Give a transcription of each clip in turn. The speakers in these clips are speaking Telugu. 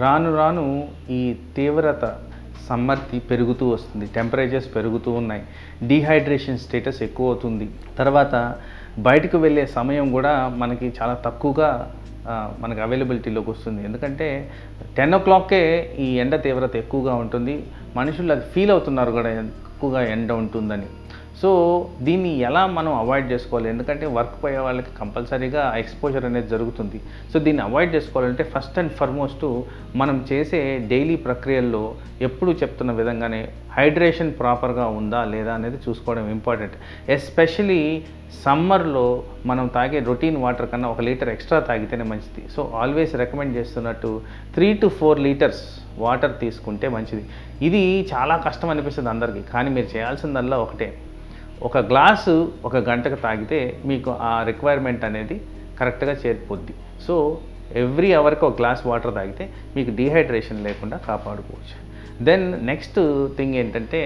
రాను రాను ఈ తీవ్రత సమ్మర్‌కి పెరుగుతూ వస్తుంది. టెంపరేచర్స్ పెరుగుతూ ఉన్నాయి. డీహైడ్రేషన్ స్టేటస్ ఎక్కువ అవుతుంది. తర్వాత బయటకు వెళ్ళే సమయం కూడా మనకి చాలా తక్కువగా మనకి అవైలబిలిటీలోకి వస్తుంది. ఎందుకంటే 10:00కే ఈ ఎండ తీవ్రత ఎక్కువగా ఉంటుంది. మనుషులు అది ఫీల్ అవుతున్నారు కూడా ఎక్కువగా ఎండ ఉంటుందని. సో దీన్ని ఎలా మనం అవాయిడ్ చేసుకోవాలి? ఎందుకంటే వర్క్ పోయే వాళ్ళకి కంపల్సరీగా ఎక్స్‌పోజర్ అనేది జరుగుతుంది. సో దీన్ని అవాయిడ్ చేసుకోవాలంటే ఫస్ట్ అండ్ ఫార్మోస్ట్ మనం చేసే డైలీ ప్రక్రియల్లో ఎప్పుడు చెప్తున్న విధంగానే హైడ్రేషన్ ప్రాపర్‌గా ఉందా లేదా అనేది చూసుకోవడం ఇంపార్టెంట్. ఎస్పెషల్లీ సమ్మర్‌లో మనం తాగే రొటీన్ వాటర్ కన్నా 1 లీటర్ ఎక్స్ట్రా తాగితేనే మంచిది. సో ఆల్వేస్ రికమెండ్ చేస్తున్నట్టు 3-4 లీటర్స్ వాటర్ తీసుకుంటే మంచిది. ఇది చాలా కష్టం అనిపిస్తుంది అందరికీ. కానీ మీరు చేయాల్సిందల్లా ఒకటే. ఒక గ్లాసు 1 గంటకు తాగితే మీకు ఆ రిక్వైర్మెంట్ అనేది కరెక్ట్‌గా చేరిపోద్ది. సో ఎవ్రీ అవర్‌కి ఒక గ్లాస్ వాటర్ తాగితే మీకు డీహైడ్రేషన్ లేకుండా కాపాడుకోవచ్చు. దెన్ నెక్స్ట్ థింగ్ ఏంటంటే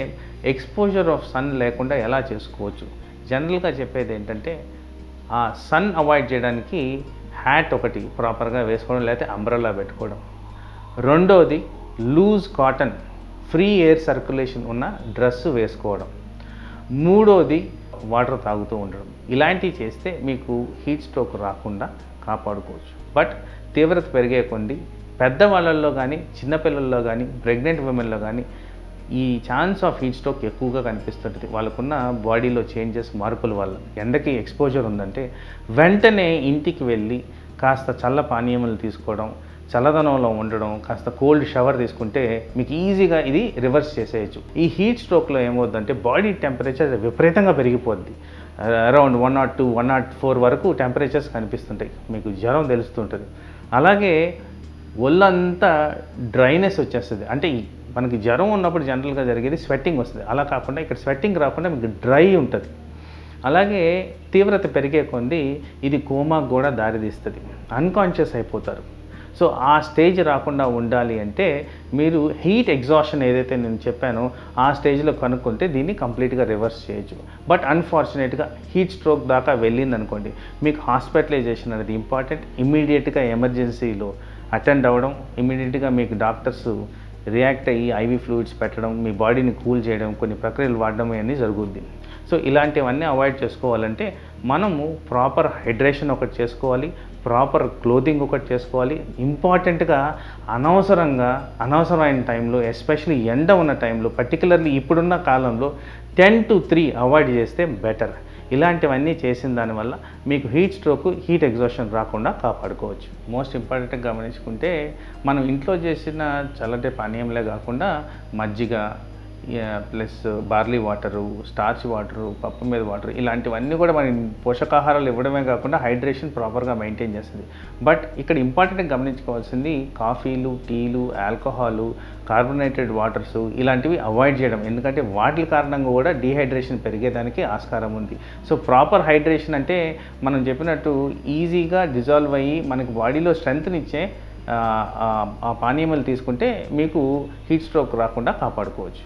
ఎక్స్‌పోజర్ ఆఫ్ సన్ లేకుండా ఎలా చేసుకోవచ్చు? జనరల్‌గా చెప్పేది ఏంటంటే ఆ సన్ అవాయిడ్ చేయడానికి హ్యాట్ ఒకటి ప్రాపర్‌గా వేసుకోవడం, లేకపోతే అంబ్రెల్లా పెట్టుకోవడం. రెండోది loose cotton free air circulation ఉన్న డ్రెస్ వేసుకోవడం. మూడోది వాటర్ తాగుతూ ఉండడం. ఇలాంటివి చేస్తే మీకు హీట్ స్ట్రోక్ రాకుండా కాపాడుకోవచ్చు. బట్ తీవ్రత పెరిగే కొద్దీ పెద్దవాళ్ళల్లో కానీ, చిన్నపిల్లల్లో కానీ, ప్రెగ్నెంట్ విమెన్లో కానీ ఈ ఛాన్స్ ఆఫ్ హీట్ స్ట్రోక్ ఎక్కువగా కనిపిస్తుంటుంది. వాళ్ళకున్న బాడీలో చేంజెస్, మార్పుల వల్ల. ఎండకి ఎక్స్‌పోజర్ ఉందంటే వెంటనే ఇంటికి వెళ్ళి కాస్త చల్ల పానీయములు తీసుకోవడం, చల్లదనంలో ఉండడం, కాస్త కోల్డ్ షవర్ తీసుకుంటే మీకు ఈజీగా ఇది రివర్స్ చేసేయచ్చు. ఈ హీట్ స్ట్రోక్లో ఏమవుతుందంటే బాడీ టెంపరేచర్ విపరీతంగా పెరిగిపోద్ది. అరౌండ్ 102, 104 వరకు టెంపరేచర్స్ కనిపిస్తుంటాయి. మీకు జ్వరం తెలుస్తుంటుంది. అలాగే ఒళ్ళంతా డ్రైనెస్ వచ్చేస్తుంది. అంటే మనకి జ్వరం ఉన్నప్పుడు జనరల్గా జరిగేది స్వెట్టింగ్ వస్తుంది. అలా కాకుండా ఇక్కడ స్వెట్టింగ్ రాకుండా మీకు డ్రై ఉంటుంది. అలాగే తీవ్రత పెరిగే కొద్దీ ఇది కోమాకు కూడా దారితీస్తుంది. అన్కాన్షియస్ అయిపోతారు. సో ఆ స్టేజ్ రాకుండా ఉండాలి అంటే మీరు హీట్ ఎగ్జాషన్ ఏదైతే నేను చెప్పానో ఆ స్టేజ్లో కనుక్కుంటే దీన్ని కంప్లీట్గా రివర్స్ చేయొచ్చు. బట్ అన్ఫార్చునేట్గా హీట్ స్ట్రోక్ దాకా వెళ్ళిందనుకోండి, మీకు హాస్పిటలైజేషన్ అనేది ఇంపార్టెంట్. ఇమ్మీడియట్గా ఎమర్జెన్సీలో అటెండ్ అవ్వడం, ఇమ్మీడియట్గా మీకు డాక్టర్స్ రియాక్ట్ అయ్యి ఐవీ ఫ్లూయిడ్స్ పెట్టడం, మీ బాడీని కూల్ చేయడం, కొన్ని ప్రక్రియలు వాడడం అన్నీ జరుగుద్ది. సో ఇలాంటివన్నీ అవాయిడ్ చేసుకోవాలంటే మనము ప్రాపర్ హైడ్రేషన్ ఒకటి చేసుకోవాలి, ప్రాపర్ క్లోతింగ్ ఒకటి చేసుకోవాలి. ఇంపార్టెంట్గా అనవసరమైన టైంలో, ఎస్పెషల్లీ ఎండ ఉన్న టైంలో, పర్టికులర్లీ ఇప్పుడున్న కాలంలో 10 to 3 అవాయిడ్ చేస్తే బెటర్. ఇలాంటివన్నీ చేసిన దానివల్ల మీకు హీట్ స్ట్రోక్, హీట్ ఎగ్జాషన్ రాకుండా కాపాడుకోవచ్చు. మోస్ట్ ఇంపార్టెంట్గా గమనించుకుంటే మనం ఇంట్లో చేసిన చల్లటి పానీయంలే కాకుండా మజ్జిగ plus barley water, starch water, పప్పు మీద వాటర్, ఇలాంటివన్నీ కూడా మన పోషకాహారాలు ఇవ్వడమే కాకుండా హైడ్రేషన్ ప్రాపర్గా మెయింటైన్ చేస్తుంది. బట్ ఇక్కడ ఇంపార్టెంట్గా గమనించుకోవాల్సింది కాఫీలు, టీలు, ఆల్కహాలు, కార్బోనేటెడ్ వాటర్స్ ఇలాంటివి అవాయిడ్ చేయడం. ఎందుకంటే వాటి కారణంగా కూడా డీహైడ్రేషన్ పెరిగేదానికి ఆస్కారం ఉంది. సో ప్రాపర్ హైడ్రేషన్ అంటే మనం చెప్పినట్టు ఈజీగా డిజాల్వ్ అయ్యి మనకి బాడీలో స్ట్రెంగ్త్నిచ్చే ఆ పానీయములు తీసుకుంటే మీకు హీట్ స్ట్రోక్ రాకుండా కాపాడుకోవచ్చు.